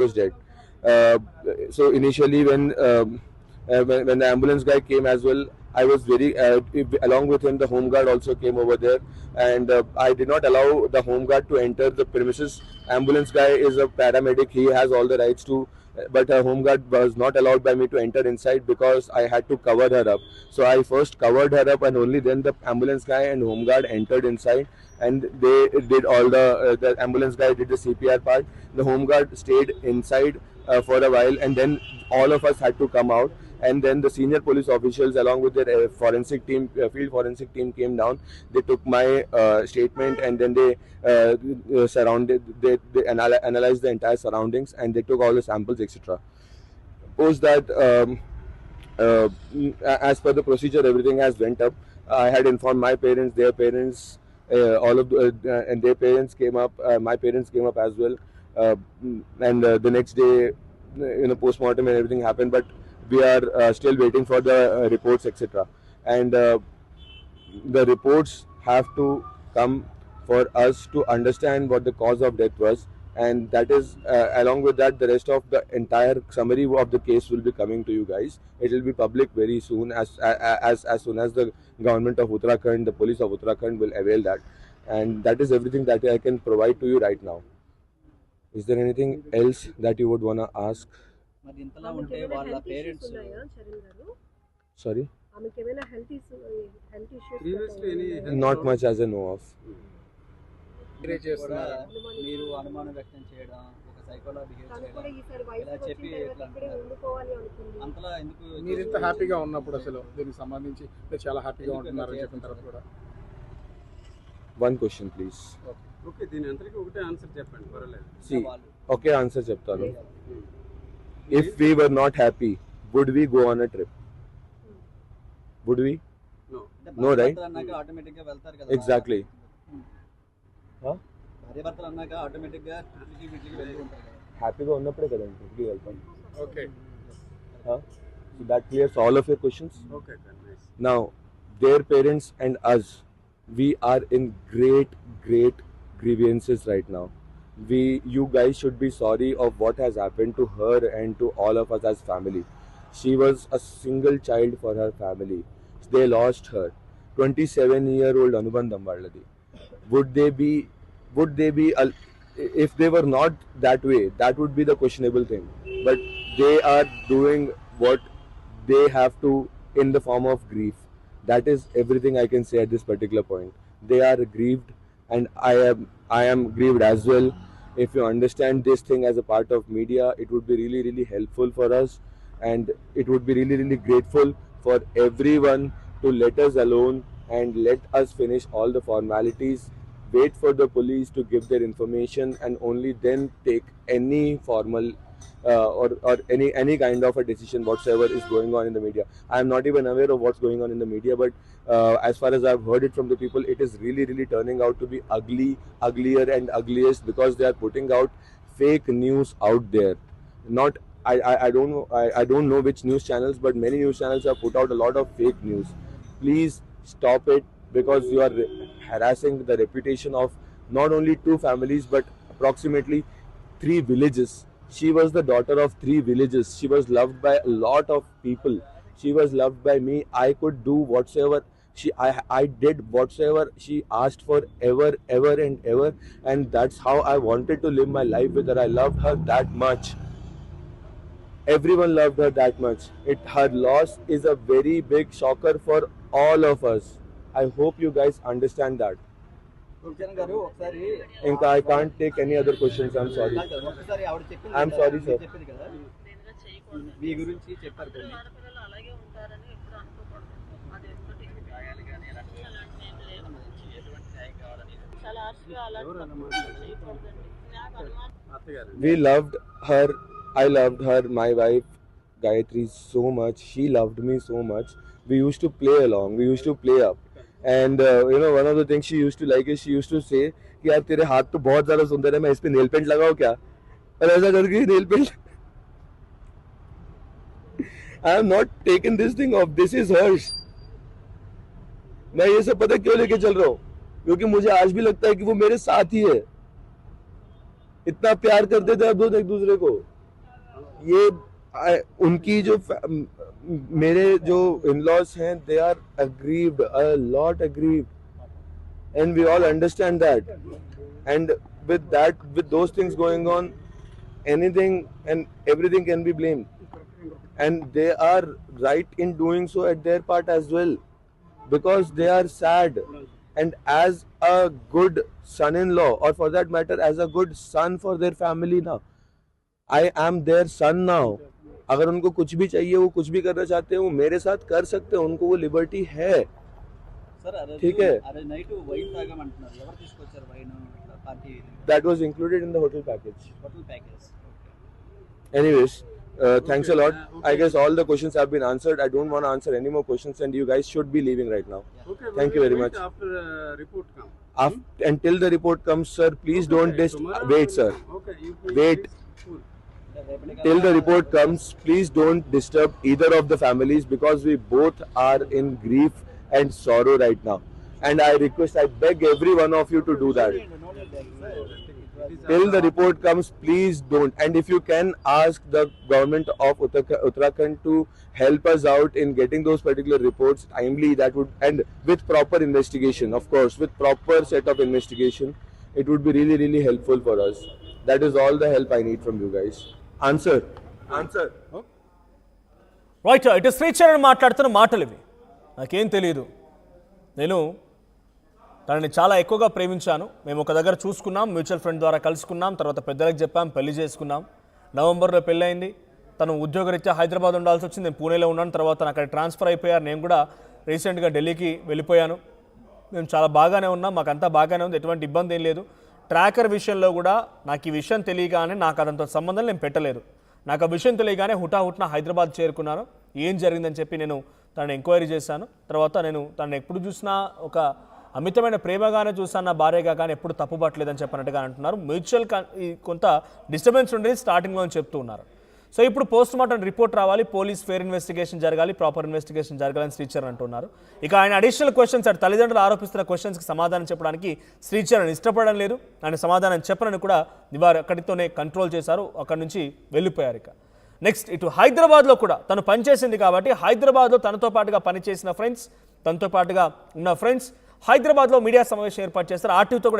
was dead. Uh, so initially when the ambulance guy came as well, I was very along with him. The home guard also came over there, and I did not allow the home guard to enter the premises. Ambulance guy is a paramedic; he has all the rights to. But a home guard was not allowed by me to enter inside because I had to cover her up. So I first covered her up, and only then the ambulance guy and home guard entered inside, and they did all the ambulance guy did the CPR part. The home guard stayed inside for a while, and then all of us had to come out. And then the senior police officials, along with their forensic team, field forensic team, came down. They took my statement, and then they surrounded. They analyzed the entire surroundings, and they took all the samples, etc. Post that, as per the procedure, everything has went up. I had informed my parents, their parents, all of and their parents came up. My parents came up as well, and the next day, postmortem and everything happened. But we are still waiting for the reports, etc. And the reports have to come for us to understand what the cause of death was, and that is along with that, the rest of the entire summary of the case will be coming to you guys. It will be public very soon, as soon as the government of Uttarakhand, the police of Uttarakhand will avail that. And that is everything that I can provide to you right now. Is there anything else that you would want to ask? Sorry? Not much as I know of. One question, please. Okay, answer See, okay, answer cheptanu. If we were not happy, would we go on a trip? Would we? No. No, right? Exactly. Huh? Happy Okay. Huh? So that clears all of your questions? Okay, nice. Now, their parents and us, we are in great grievances right now. You guys should be sorry of what has happened to her and to all of us as family. She was a single child for her family. They lost her. 27-year-old Anubandh Ambadladi. Would they be, if they were not that way, that would be the questionable thing. But they are doing what they have to in the form of grief. That is everything I can say at this particular point. They are grieved, and I am grieved as well. If you understand this thing as a part of media, it would be really helpful for us, and it would be really grateful for everyone to let us alone and let us finish all the formalities, wait for the police to give their information, and only then take any formal or any kind of a decision whatsoever is going on in the media. I am not even aware of what's going on in the media, but as far as I've heard it from the people, it is really turning out to be uglier and ugliest, because they are putting out fake news out there. Not I don't know which news channels, but many news channels have put out a lot of fake news. Please stop it, because you are harassing the reputation of not only 2 families but approximately 3 villages. She was the daughter of 3 villages. She was loved by a lot of people. She was loved by me. I could do whatsoever I did whatsoever she asked for, ever and ever, and that's how I wanted to live my life with her. I loved her that much. Everyone loved her that much. Her loss is a very big shocker for all of us. I hope you guys understand that. I can't take any other questions. I'm sorry. I'm sorry, sir. We loved her. I loved her, my wife Gayatri, so much. She loved me so much. We used to play along. We used to play up. And one of the things she used to like is she used to say कि यार तेरे हाथ तो बहुत ज़्यादा सुंदर है, मैं इस पे नेल पेंट लगाऊं क्या? और ऐसा करके nail paint. I have not taken this thing off. This is hers. मैं ये सब पता क्यों लेके चल रहा हूँ? क्योंकि मुझे आज भी लगता है कि वो मेरे साथ ही है. इतना प्यार करते थे अब दोनों एक दूसरे को. ये उनकी जो मेरे जो इन-लॉज हैं, they are aggrieved, a lot aggrieved, and we all understand that. And with those things going on, anything and everything can be blamed, and they are right in doing so at their part as well, because they are sad. And as a good son-in-law, or for that matter as a good son for their family now, I am their son now. अगर उनको कुछ भी चाहिए, वो कुछ भी करना चाहते हैं, वो मेरे साथ कर सकते हैं, उनको वो लिबर्टी है. ठीक है. That was included in the hotel package. Anyways, thanks a lot. I guess all the questions have been answered. I don't want to answer any more questions, and you guys should be leaving right now. Okay, Thank you very much. After report come. Until the report comes, sir, please don't wait, sir. Okay, you Wait. Till the report comes, please don't disturb either of the families, because we both are in grief and sorrow right now. And I beg every one of you to do that. Till the report comes, please don't. And if you can ask the government of Uttarakhand to help us out in getting those particular reports timely, that would, and with proper investigation, of course, with proper set of investigation, it would be really, really helpful for us. That is all the help I need from you guys. Answer. Right, ఇటు శ్రీచరణ్ మాట్లాడుతున్న మాటలు ఇవి. నాకేం తెలియదు, నేను తనని చాలా ఎక్కువగా ప్రేమించాను. మేము ఒక దగ్గర చూసుకున్నాం, మ్యూచువల్ ఫ్రెండ్ ద్వారా కలుసుకున్నాం, తర్వాత పెద్దలకు చెప్పాం, పెళ్లి చేసుకున్నాం. నవంబర్లో పెళ్ళయింది. తను ఉద్యోగరీత్యా హైదరాబాద్ ఉండాల్సి వచ్చింది, నేను పూణేలో ఉన్నాను. తర్వాత అక్కడ ట్రాన్స్ఫర్ అయిపోయారు. నేను కూడా రీసెంట్గా ఢిల్లీకి వెళ్ళిపోయాను. మేము చాలా బాగానే ఉన్నాం, మాకంతా బాగానే ఉంది, ఎటువంటి ఇబ్బంది ఏం లేదు. ట్రాకర్ విషయంలో కూడా నాకు ఈ విషయం తెలియగానే, నాకు అదంతా సంబంధం నేను పెట్టలేదు. నాకు ఆ విషయం తెలియగానే హుటాహుట్న హైదరాబాద్ చేరుకున్నాను. ఏం జరిగిందని చెప్పి నేను తనని ఎంక్వైరీ చేశాను. తర్వాత నేను తనని ఎప్పుడు చూసినా ఒక అమితమైన ప్రేమగానే చూసాను, నా భార్యగా, కానీ ఎప్పుడు తప్పుపట్టలేదని చెప్పినట్టుగా అంటున్నారు. మ్యూచువల్ కొంత డిస్టర్బెన్స్ ఉండేది స్టార్టింగ్లో చెప్తూ ఉన్నారు. సో ఇప్పుడు పోస్ట్ మార్టం రిపోర్ట్ రావాలి, పోలీస్ ఫేర్ ఇన్వెస్టిగేషన్ జరగాలి, ప్రాపర్ ఇన్వెస్టిగేషన్ జరగాలని శ్రీచరణ్ అంటున్నారు. ఇక ఆయన అడిషనల్ క్వశ్చన్స్, అటు తల్లిదండ్రులు ఆరోపిస్తున్న క్వశ్చన్స్కి సమాధానం చెప్పడానికి శ్రీచరణ్ ఇష్టపడడం లేదు. ఆయన సమాధానం చెప్పనని కూడా వారు అక్కడితోనే కంట్రోల్ చేశారు, అక్కడి నుంచి వెళ్ళిపోయారు. ఇక నెక్స్ట్ ఇటు హైదరాబాద్లో కూడా తను పనిచేసింది కాబట్టి, హైదరాబాద్లో తనతో పాటుగా పనిచేసిన ఫ్రెండ్స్, తనతో పాటుగా ఉన్న ఫ్రెండ్స్ హైదరాబాద్లో మీడియా సమావేశం ఏర్పాటు చేస్తారు. ఆర్టీవీతో కూడా